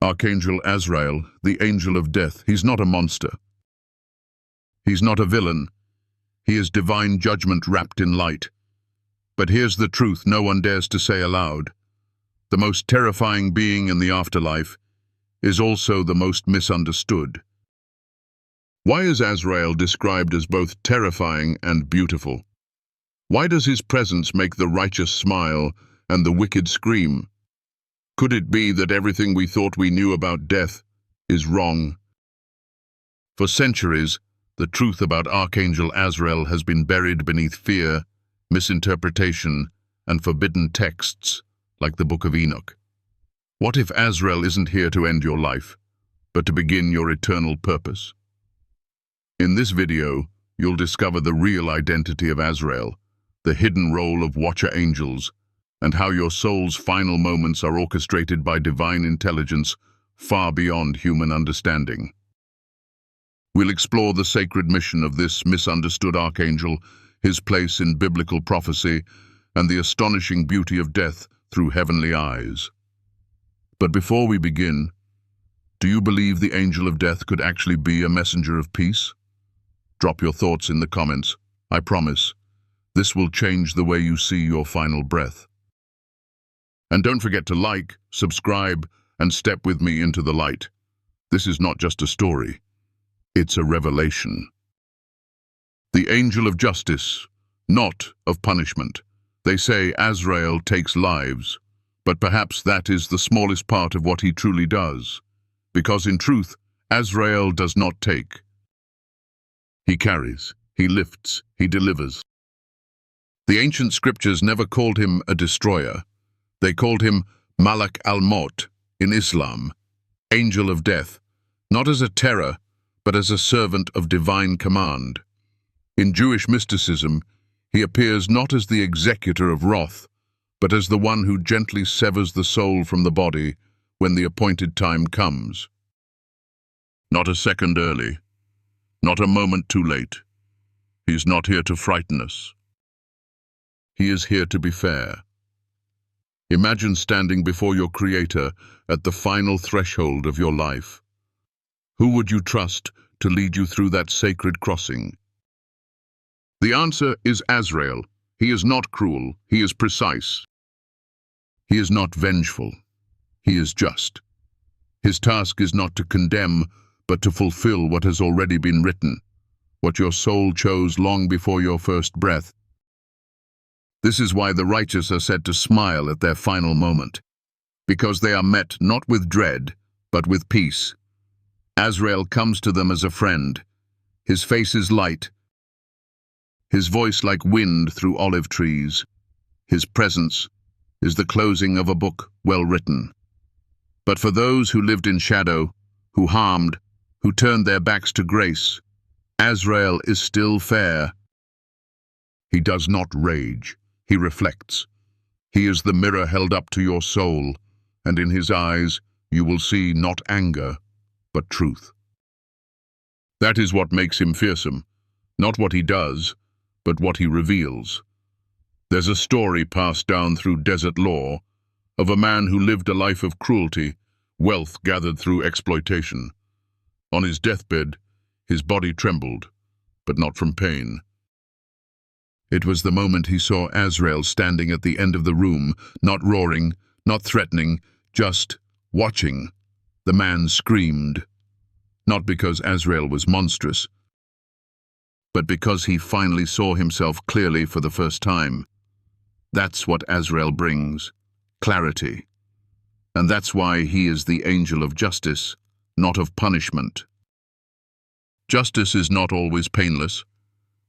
Archangel Azrael, the angel of death, he's not a monster. He's not a villain. He is divine judgment wrapped in light. But here's the truth no one dares to say aloud. The most terrifying being in the afterlife is also the most misunderstood. Why is Azrael described as both terrifying and beautiful? Why does his presence make the righteous smile and the wicked scream? Could it be that everything we thought we knew about death is wrong? For centuries, the truth about Archangel Azrael has been buried beneath fear, misinterpretation, and forbidden texts like the Book of Enoch. What if Azrael isn't here to end your life, but to begin your eternal purpose? In this video, you'll discover the real identity of Azrael, the hidden role of watcher angels, and how your soul's final moments are orchestrated by divine intelligence far beyond human understanding. We'll explore the sacred mission of this misunderstood archangel, his place in biblical prophecy, and the astonishing beauty of death through heavenly eyes. But before we begin, do you believe the angel of death could actually be a messenger of peace? Drop your thoughts in the comments. I promise, this will change the way you see your final breath. And don't forget to like, subscribe, and step with me into the light. This is not just a story. It's a revelation. The angel of justice, not of punishment. They say Azrael takes lives, but perhaps that is the smallest part of what he truly does. Because in truth, Azrael does not take. He carries, he lifts, he delivers. The ancient scriptures never called him a destroyer. They called him Malak al-Maut in Islam, angel of death, not as a terror, but as a servant of divine command. In Jewish mysticism, he appears not as the executor of wrath, but as the one who gently severs the soul from the body when the appointed time comes. Not a second early, not a moment too late. He is not here to frighten us. He is here to be fair. Imagine standing before your Creator at the final threshold of your life. Who would you trust to lead you through that sacred crossing? The answer is Azrael. He is not cruel, he is precise. He is not vengeful, he is just. His task is not to condemn, but to fulfill what has already been written, what your soul chose long before your first breath. This is why the righteous are said to smile at their final moment, because they are met not with dread, but with peace. Azrael comes to them as a friend. His face is light, his voice like wind through olive trees. His presence is the closing of a book well written. But for those who lived in shadow, who harmed, who turned their backs to grace, Azrael is still fair. He does not rage, he reflects. He is the mirror held up to your soul, and in his eyes you will see not anger, but truth. That is what makes him fearsome, not what he does, but what he reveals. There's a story passed down through desert lore of a man who lived a life of cruelty, wealth gathered through exploitation. On his deathbed, his body trembled, but not from pain. It was the moment he saw Azrael standing at the end of the room, not roaring, not threatening, just watching. The man screamed, not because Azrael was monstrous, but because he finally saw himself clearly for the first time. That's what Azrael brings, clarity. And that's why he is the angel of justice, not of punishment. Justice is not always painless,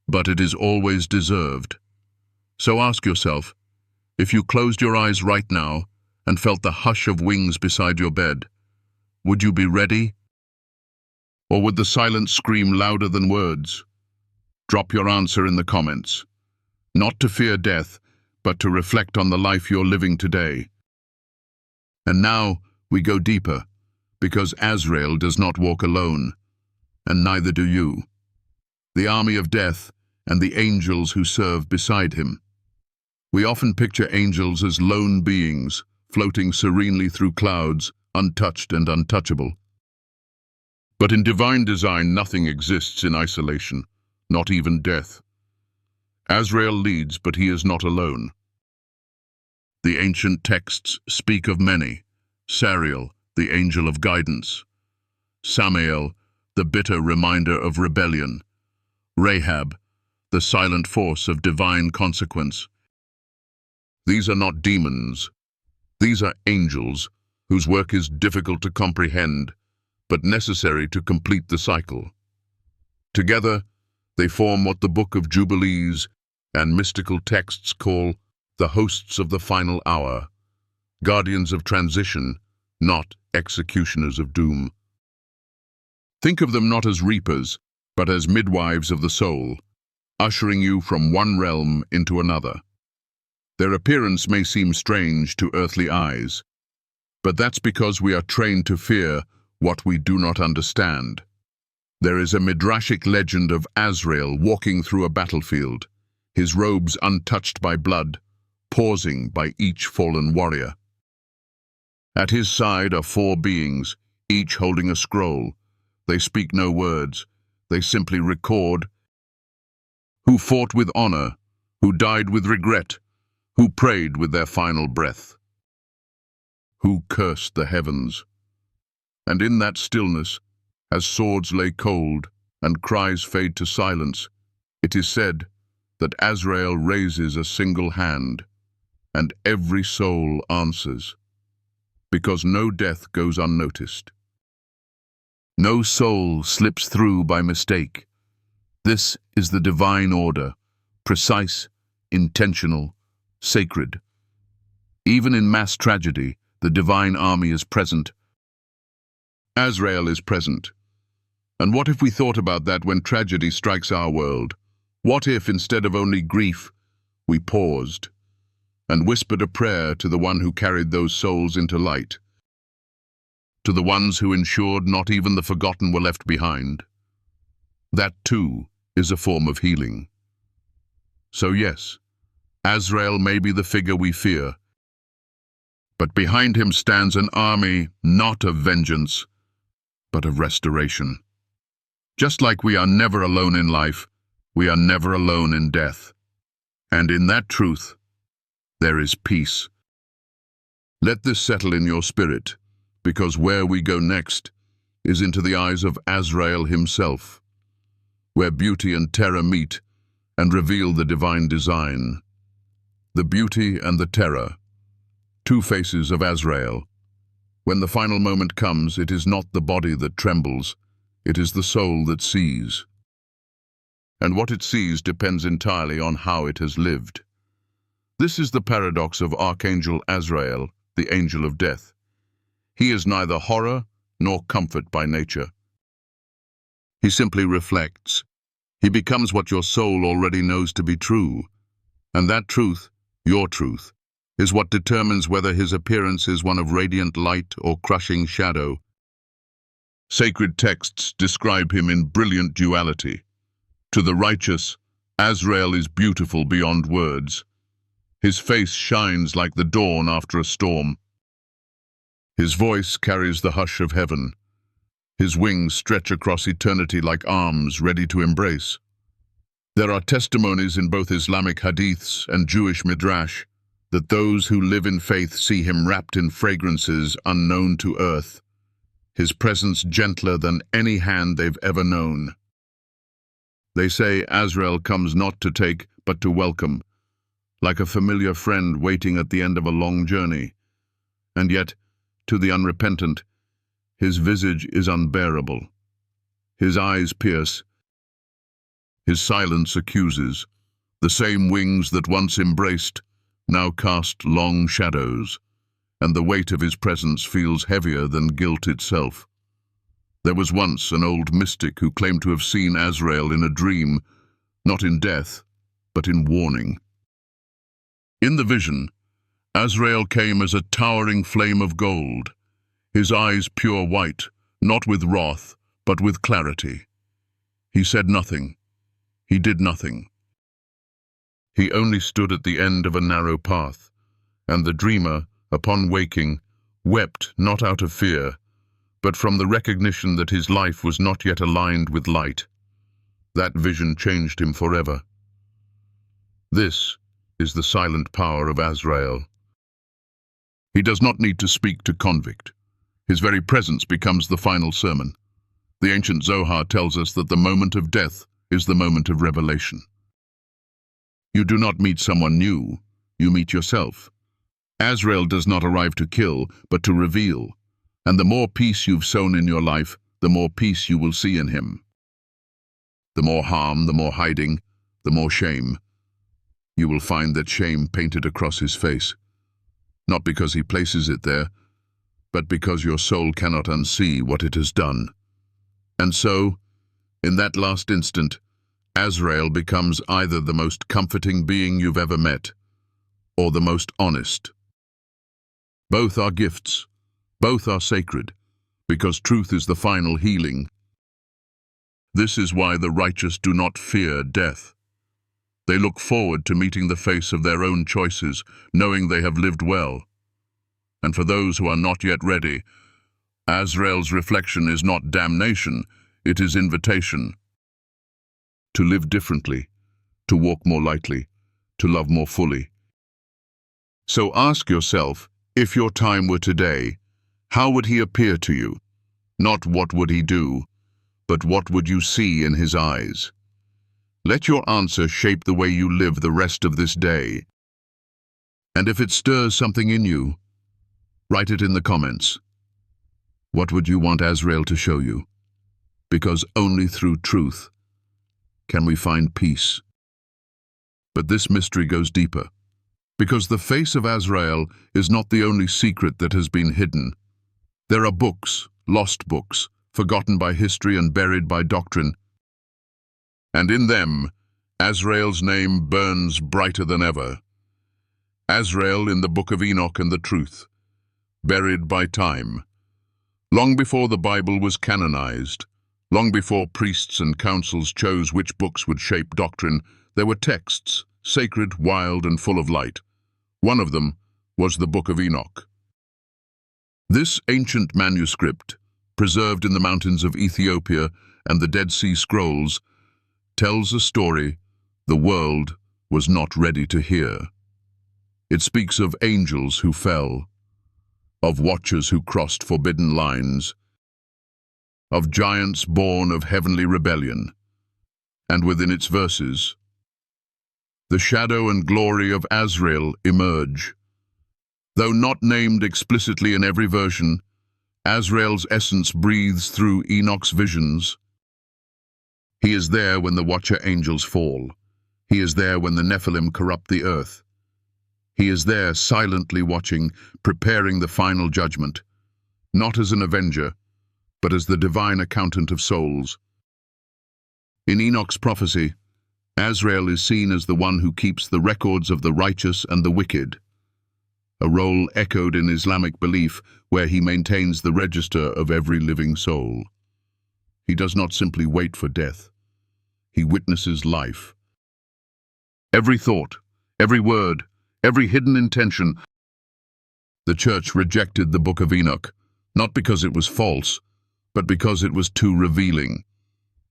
but it is always deserved. So ask yourself, if you closed your eyes right now and felt the hush of wings beside your bed, would you be ready? Or would the silence scream louder than words? Drop your answer in the comments. Not to fear death, but to reflect on the life you're living today. And now we go deeper, because Azrael does not walk alone, and neither do you. The army of death and the angels who serve beside him. We often picture angels as lone beings, floating serenely through clouds, untouched and untouchable. But in divine design, nothing exists in isolation, not even death. Azrael leads, but he is not alone. The ancient texts speak of many: Sariel, the angel of guidance; Samael, the bitter reminder of rebellion; Rahab, the silent force of divine consequence. These are not demons. These are angels whose work is difficult to comprehend, but necessary to complete the cycle. Together, they form what the Book of Jubilees and mystical texts call the hosts of the final hour, guardians of transition, not executioners of doom. Think of them not as reapers, but as midwives of the soul, ushering you from one realm into another. Their appearance may seem strange to earthly eyes, but that's because we are trained to fear what we do not understand. There is a midrashic legend of Azrael walking through a battlefield, his robes untouched by blood, pausing by each fallen warrior. At his side are four beings, each holding a scroll. They speak no words, they simply record who fought with honor, who died with regret, who prayed with their final breath, who cursed the heavens. And in that stillness, as swords lay cold and cries fade to silence, it is said that Azrael raises a single hand, and every soul answers, because no death goes unnoticed. No soul slips through by mistake. This is the divine order, precise, intentional, sacred. Even in mass tragedy, the divine army is present. Azrael is present. And what if we thought about that when tragedy strikes our world? What if, instead of only grief, we paused and whispered a prayer to the one who carried those souls into light, to the ones who ensured not even the forgotten were left behind? That, too, is a form of healing. So yes, Azrael may be the figure we fear, but behind him stands an army not of vengeance, but of restoration. Just like we are never alone in life, we are never alone in death. And in that truth, there is peace. Let this settle in your spirit, because where we go next is into the eyes of Azrael himself, where beauty and terror meet and reveal the divine design. The beauty and the terror, two faces of Azrael. When the final moment comes, it is not the body that trembles, it is the soul that sees. And what it sees depends entirely on how it has lived. This is the paradox of Archangel Azrael, the angel of death. He is neither horror nor comfort by nature. He simply reflects. He becomes what your soul already knows to be true. And that truth, your truth, is what determines whether his appearance is one of radiant light or crushing shadow. Sacred texts describe him in brilliant duality. To the righteous, Azrael is beautiful beyond words. His face shines like the dawn after a storm. His voice carries the hush of heaven. His wings stretch across eternity like arms ready to embrace. There are testimonies in both Islamic hadiths and Jewish midrash that those who live in faith see him wrapped in fragrances unknown to earth, his presence gentler than any hand they've ever known. They say Azrael comes not to take, but to welcome, like a familiar friend waiting at the end of a long journey. And yet, to the unrepentant, his visage is unbearable. His eyes pierce. His silence accuses. The same wings that once embraced now cast long shadows, and the weight of his presence feels heavier than guilt itself. There was once an old mystic who claimed to have seen Azrael in a dream, not in death, but in warning. In the vision, Azrael came as a towering flame of gold, his eyes pure white, not with wrath, but with clarity. He said nothing. He did nothing. He only stood at the end of a narrow path, and the dreamer, upon waking, wept not out of fear, but from the recognition that his life was not yet aligned with light. That vision changed him forever. This is the silent power of Azrael. He does not need to speak to convict. His very presence becomes the final sermon. The ancient Zohar tells us that the moment of death is the moment of revelation. You do not meet someone new, you meet yourself. Azrael does not arrive to kill, but to reveal. And the more peace you've sown in your life, the more peace you will see in him. The more harm, the more hiding, the more shame. You will find that shame painted across his face. Not because he places it there, but because your soul cannot unsee what it has done. And so, in that last instant, Azrael becomes either the most comforting being you've ever met, or the most honest. Both are gifts, both are sacred, because truth is the final healing. This is why the righteous do not fear death. They look forward to meeting the face of their own choices, knowing they have lived well. And for those who are not yet ready, Azrael's reflection is not damnation, it is invitation. To live differently, to walk more lightly, to love more fully. So ask yourself, if your time were today, how would he appear to you? Not what would he do, but what would you see in his eyes? Let your answer shape the way you live the rest of this day. And if it stirs something in you, write it in the comments. What would you want Azrael to show you? Because only through truth can we find peace. But this mystery goes deeper, because the face of Azrael is not the only secret that has been hidden. There are books, lost books, forgotten by history and buried by doctrine. And in them, Azrael's name burns brighter than ever. Azrael in the Book of Enoch and the Truth, buried by time. Long before the Bible was canonized, long before priests and councils chose which books would shape doctrine, there were texts, sacred, wild, and full of light. One of them was the Book of Enoch. This ancient manuscript, preserved in the mountains of Ethiopia and the Dead Sea Scrolls, tells a story the world was not ready to hear. It speaks of angels who fell, of watchers who crossed forbidden lines, of giants born of heavenly rebellion, and within its verses, the shadow and glory of Azrael emerge. Though not named explicitly in every version, Azrael's essence breathes through Enoch's visions. He is there when the watcher angels fall. He is there when the Nephilim corrupt the earth. He is there silently watching, preparing the final judgment, not as an avenger, but as the divine accountant of souls. In Enoch's prophecy, Azrael is seen as the one who keeps the records of the righteous and the wicked, a role echoed in Islamic belief where he maintains the register of every living soul. He does not simply wait for death. He witnesses life. Every thought, every word, every hidden intention. The church rejected the Book of Enoch, not because it was false, but because it was too revealing.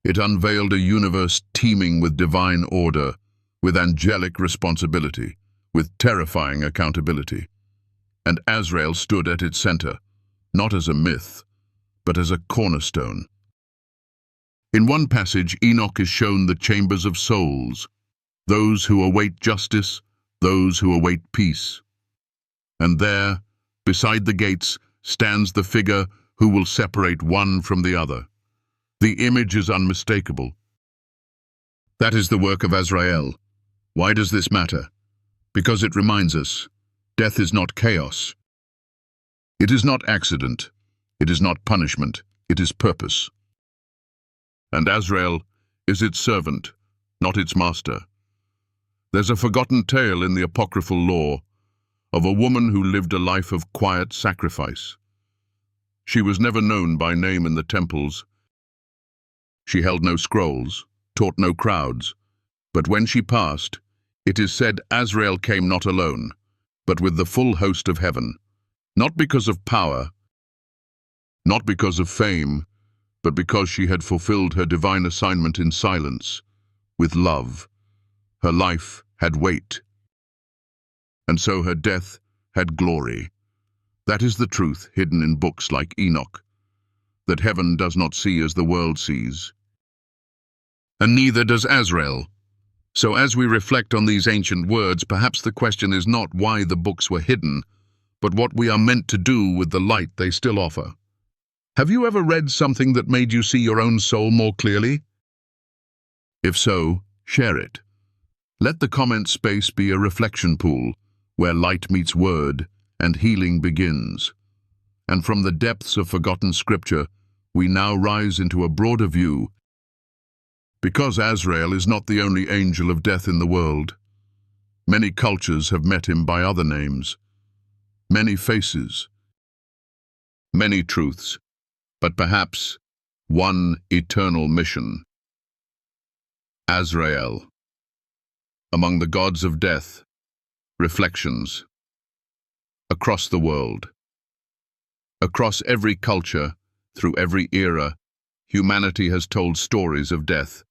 It unveiled a universe teeming with divine order, with angelic responsibility, with terrifying accountability. And Azrael stood at its center, not as a myth, but as a cornerstone. In one passage, Enoch is shown the chambers of souls, those who await justice, those who await peace. And there, beside the gates, stands the figure who will separate one from the other. The image is unmistakable. That is the work of Azrael. Why does this matter? Because it reminds us, death is not chaos. It is not accident. It is not punishment. It is purpose. And Azrael is its servant, not its master. There's a forgotten tale in the apocryphal lore of a woman who lived a life of quiet sacrifice. She was never known by name in the temples. She held no scrolls, taught no crowds, but when she passed, it is said Azrael came not alone, but with the full host of heaven. Not because of power, not because of fame, but because she had fulfilled her divine assignment in silence, with love. Her life had weight, and so her death had glory. That is the truth hidden in books like Enoch, that heaven does not see as the world sees. And neither does Azrael. So as we reflect on these ancient words, perhaps the question is not why the books were hidden, but what we are meant to do with the light they still offer. Have you ever read something that made you see your own soul more clearly? If so, share it. Let the comment space be a reflection pool, where light meets word and healing begins. And from the depths of forgotten scripture, we now rise into a broader view. Because Azrael is not the only angel of death in the world. Many cultures have met him by other names. Many faces. Many truths. But perhaps one eternal mission. Azrael. Among the gods of death. Reflections. Across the world. Across every culture, through every era, humanity has told stories of death.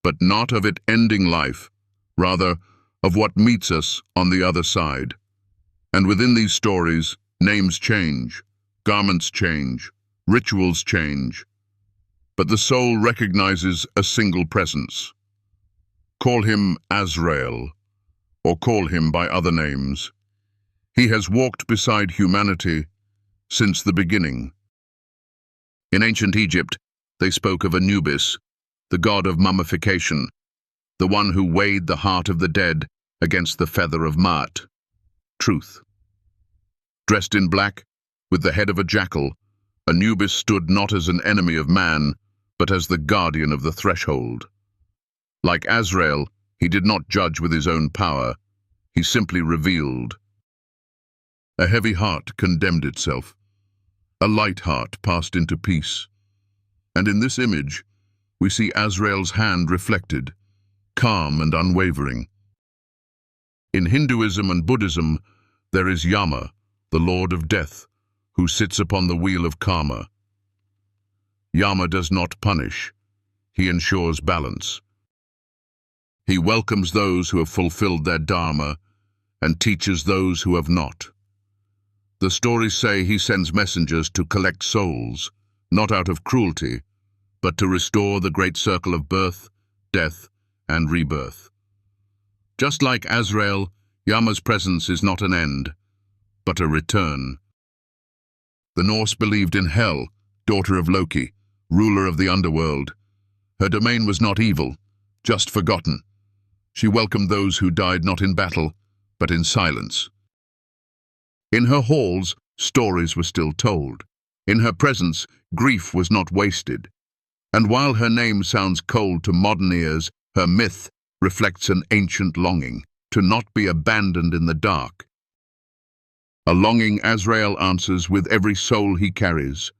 But not of it ending life, rather of what meets us on the other side. And within these stories, names change, garments change, rituals change. But the soul recognizes a single presence. Call him Azrael, or call him by other names. He has walked beside humanity since the beginning. In ancient Egypt, they spoke of Anubis, the god of mummification, the one who weighed the heart of the dead against the feather of Maat, truth. Dressed in black, with the head of a jackal, Anubis stood not as an enemy of man, but as the guardian of the threshold. Like Azrael, he did not judge with his own power, he simply revealed. A heavy heart condemned itself. A light heart passed into peace. And in this image, we see Azrael's hand reflected, calm and unwavering. In Hinduism and Buddhism, there is Yama, the Lord of Death, who sits upon the wheel of karma. Yama does not punish, he ensures balance. He welcomes those who have fulfilled their dharma and teaches those who have not. The stories say he sends messengers to collect souls, not out of cruelty, but to restore the great circle of birth, death, and rebirth. Just like Azrael, Yama's presence is not an end, but a return. The Norse believed in Hel, daughter of Loki, ruler of the underworld. Her domain was not evil, just forgotten. She welcomed those who died not in battle, but in silence. In her halls, stories were still told. In her presence, grief was not wasted. And while her name sounds cold to modern ears, her myth reflects an ancient longing to not be abandoned in the dark. A longing Azrael answers with every soul he carries.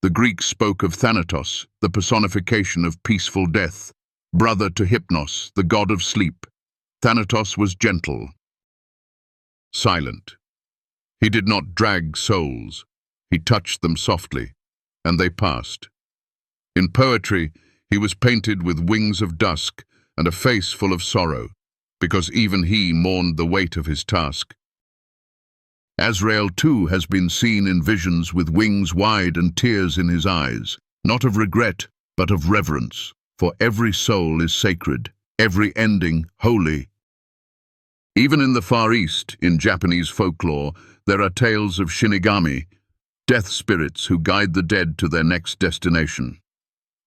The Greeks spoke of Thanatos, the personification of peaceful death, brother to Hypnos, the god of sleep. Thanatos was gentle, silent. He did not drag souls. He touched them softly, and they passed. In poetry, he was painted with wings of dusk and a face full of sorrow, because even he mourned the weight of his task. Azrael too has been seen in visions with wings wide and tears in his eyes, not of regret, but of reverence, for every soul is sacred, every ending holy. Even in the Far East, in Japanese folklore, there are tales of Shinigami, death spirits who guide the dead to their next destination.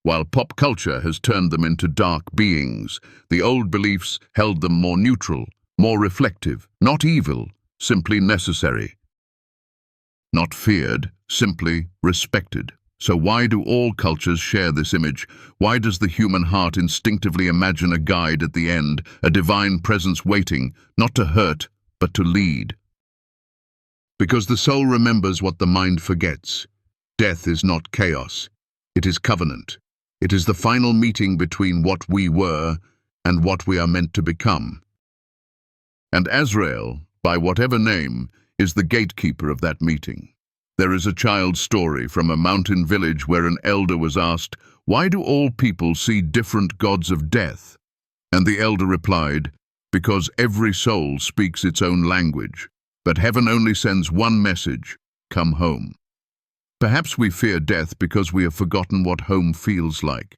While pop culture has turned them into dark beings, the old beliefs held them more neutral, more reflective, not evil, simply necessary. Not feared, simply respected. So why do all cultures share this image? Why does the human heart instinctively imagine a guide at the end, a divine presence waiting, not to hurt, but to lead? Because the soul remembers what the mind forgets. Death is not chaos. It is covenant. It is the final meeting between what we were and what we are meant to become. And Azrael, by whatever name, is the gatekeeper of that meeting. There is a child's story from a mountain village where an elder was asked, "Why do all people see different gods of death?" And the elder replied, "Because every soul speaks its own language, but heaven only sends one message: come home." Perhaps we fear death because we have forgotten what home feels like.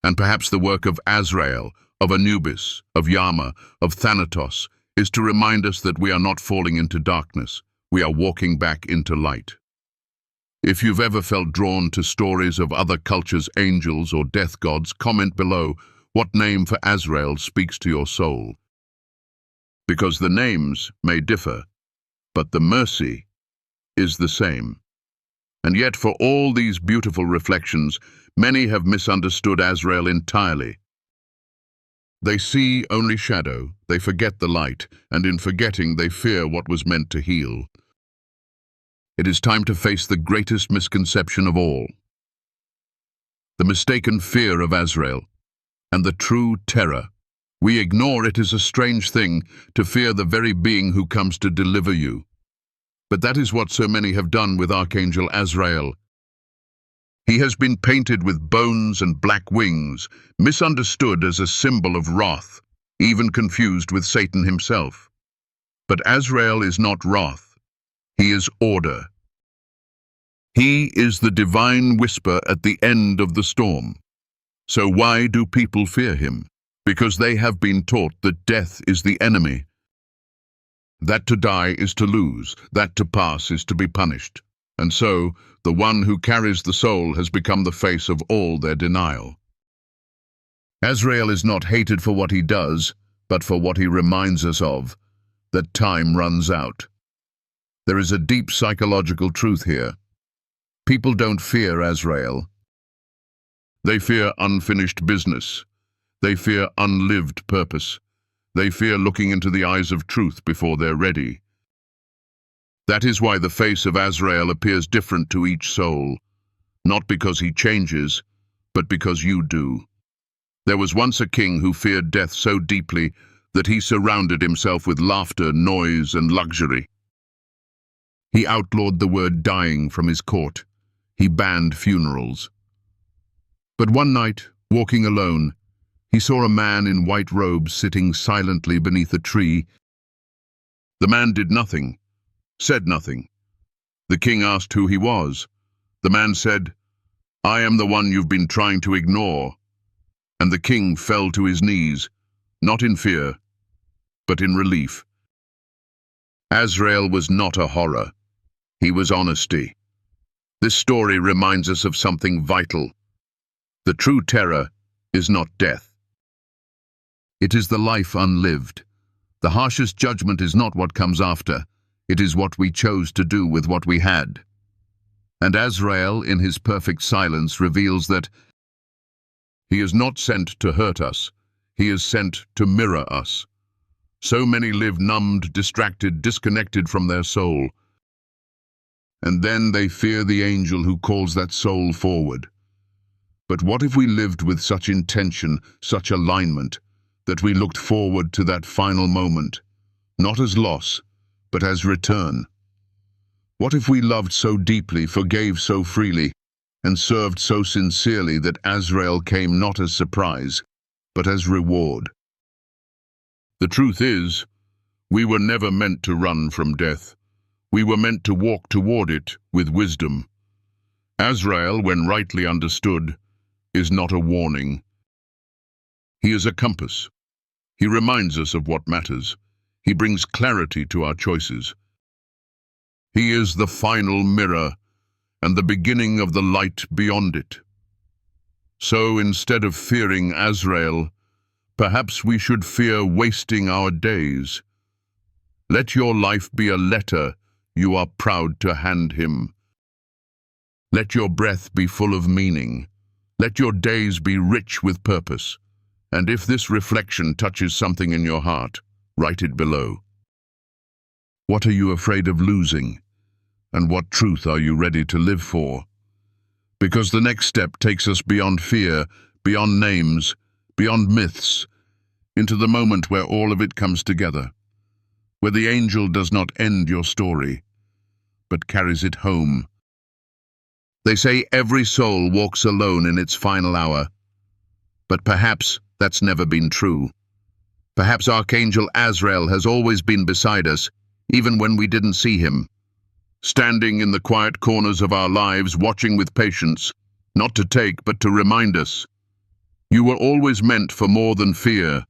And perhaps the work of Azrael, of Anubis, of Yama, of Thanatos, is to remind us that we are not falling into darkness, we are walking back into light. If you've ever felt drawn to stories of other cultures' angels or death gods, comment below what name for Azrael speaks to your soul. Because the names may differ, but the mercy is the same. And yet for all these beautiful reflections, many have misunderstood Azrael entirely. They see only shadow, they forget the light, and in forgetting they fear what was meant to heal. It is time to face the greatest misconception of all. The mistaken fear of Azrael, and the true terror. We ignore it as a strange thing to fear the very being who comes to deliver you. But that is what so many have done with Archangel Azrael. He has been painted with bones and black wings, misunderstood as a symbol of wrath, even confused with Satan himself. But Azrael is not wrath. He is order. He is the divine whisper at the end of the storm. So why do people fear him? Because they have been taught that death is the enemy. That to die is to lose, that to pass is to be punished. And so, the one who carries the soul has become the face of all their denial. Azrael is not hated for what he does, but for what he reminds us of, that time runs out. There is a deep psychological truth here. People don't fear Azrael. They fear unfinished business. They fear unlived purpose. They fear looking into the eyes of truth before they're ready. That is why the face of Azrael appears different to each soul, not because he changes, but because you do. There was once a king who feared death so deeply that he surrounded himself with laughter, noise, and luxury. He outlawed the word dying from his court. He banned funerals. But one night, walking alone, he saw a man in white robes sitting silently beneath a tree. The man did nothing, said nothing. The king asked who he was. The man said, "I am the one you've been trying to ignore." And the king fell to his knees, not in fear, but in relief. Azrael was not a horror. He was honesty. This story reminds us of something vital. The true terror is not death. It is the life unlived. The harshest judgment is not what comes after. It is what we chose to do with what we had. And Azrael, in his perfect silence, reveals that he is not sent to hurt us. He is sent to mirror us. So many live numbed, distracted, disconnected from their soul. And then they fear the angel who calls that soul forward. But what if we lived with such intention, such alignment, that we looked forward to that final moment, not as loss, but as return? What if we loved so deeply, forgave so freely, and served so sincerely that Azrael came not as surprise, but as reward? The truth is, we were never meant to run from death. We were meant to walk toward it with wisdom. Azrael, when rightly understood, is not a warning. He is a compass. He reminds us of what matters. He brings clarity to our choices. He is the final mirror and the beginning of the light beyond it. So instead of fearing Azrael, perhaps we should fear wasting our days. Let your life be a letter you are proud to hand him. Let your breath be full of meaning. Let your days be rich with purpose. And if this reflection touches something in your heart, write it below. What are you afraid of losing? And what truth are you ready to live for? Because the next step takes us beyond fear, beyond names, beyond myths, into the moment where all of it comes together. where the angel does not end your story, but carries it home. They say every soul walks alone in its final hour, but perhaps that's never been true. Perhaps Archangel Azrael has always been beside us, even when we didn't see him, standing in the quiet corners of our lives, watching with patience, not to take, but to remind us. You were always meant for more than fear.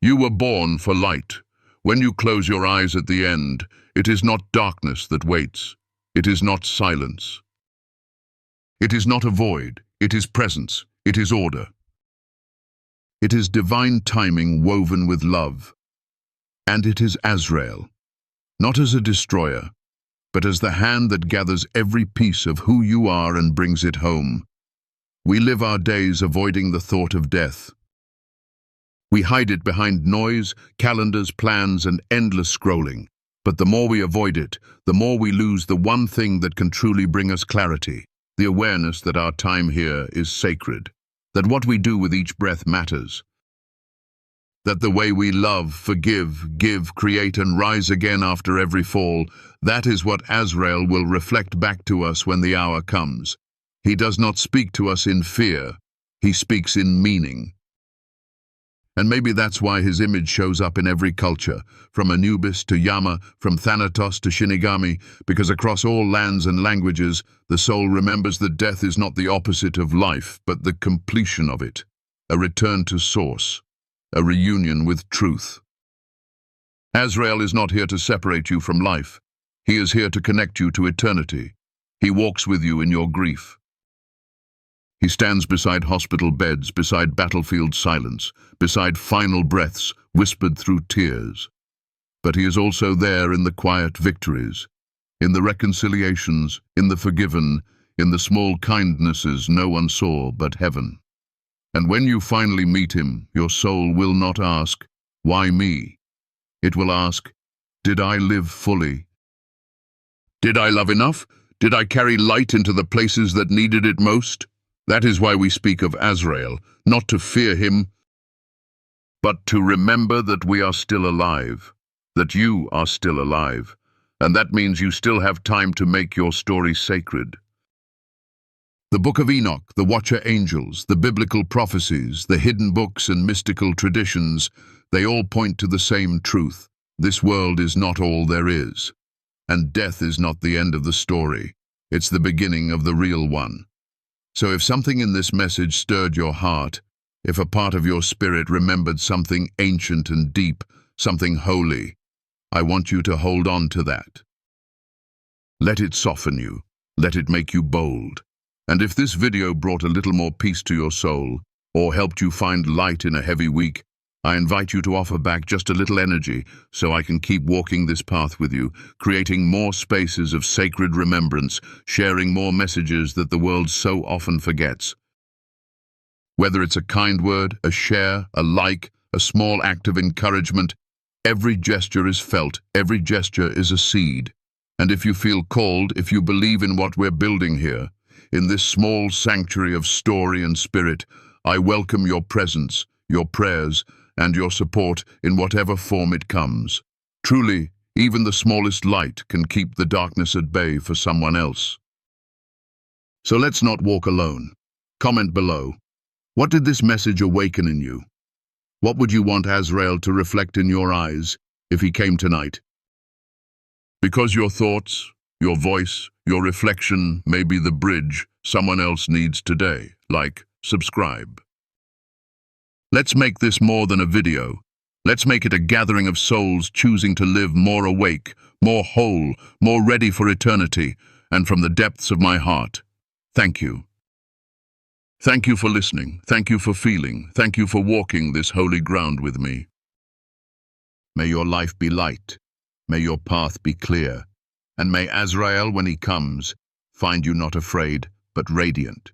You were born for light. When you close your eyes at the end, it is not darkness that waits. It is not silence. It is not a void. It is presence. It is order. It is divine timing woven with love. And it is Azrael, not as a destroyer, but as the hand that gathers every piece of who you are and brings it home. We live our days avoiding the thought of death. We hide it behind noise, calendars, plans, and endless scrolling. But the more we avoid it, the more we lose the one thing that can truly bring us clarity, the awareness that our time here is sacred, that what we do with each breath matters, that the way we love, forgive, give, create, and rise again after every fall, that is what Azrael will reflect back to us when the hour comes. He does not speak to us in fear, he speaks in meaning. And maybe that's why his image shows up in every culture, from Anubis to Yama, from Thanatos to Shinigami, because across all lands and languages, the soul remembers that death is not the opposite of life, but the completion of it, a return to source, a reunion with truth. Azrael is not here to separate you from life. He is here to connect you to eternity. He walks with you in your grief. He stands beside hospital beds, beside battlefield silence, beside final breaths whispered through tears. But he is also there in the quiet victories, in the reconciliations, in the forgiven, in the small kindnesses no one saw but heaven. And when you finally meet him, your soul will not ask, "Why me?" It will ask, "Did I live fully? Did I love enough? Did I carry light into the places that needed it most?" That is why we speak of Azrael, not to fear him, but to remember that we are still alive, that you are still alive, and that means you still have time to make your story sacred. The Book of Enoch, the Watcher Angels, the biblical prophecies, the hidden books and mystical traditions, they all point to the same truth. This world is not all there is, and death is not the end of the story. It's the beginning of the real one. So if something in this message stirred your heart, if a part of your spirit remembered something ancient and deep, something holy, I want you to hold on to that. Let it soften you. Let it make you bold. And if this video brought a little more peace to your soul, or helped you find light in a heavy week, I invite you to offer back just a little energy so I can keep walking this path with you, creating more spaces of sacred remembrance, sharing more messages that the world so often forgets. Whether it's a kind word, a share, a like, a small act of encouragement, every gesture is felt, every gesture is a seed. And if you feel called, if you believe in what we're building here, in this small sanctuary of story and spirit, I welcome your presence, your prayers, and your support in whatever form it comes. Truly, even the smallest light can keep the darkness at bay for someone else. So let's not walk alone. Comment below. What did this message awaken in you? What would you want Azrael to reflect in your eyes if he came tonight? Because your thoughts, your voice, your reflection may be the bridge someone else needs today. Like, subscribe. Let's make this more than a video. Let's make it a gathering of souls choosing to live more awake, more whole, more ready for eternity, and from the depths of my heart, thank you. Thank you for listening. Thank you for feeling. Thank you for walking this holy ground with me. May your life be light. May your path be clear. And may Azrael, when he comes, find you not afraid, but radiant.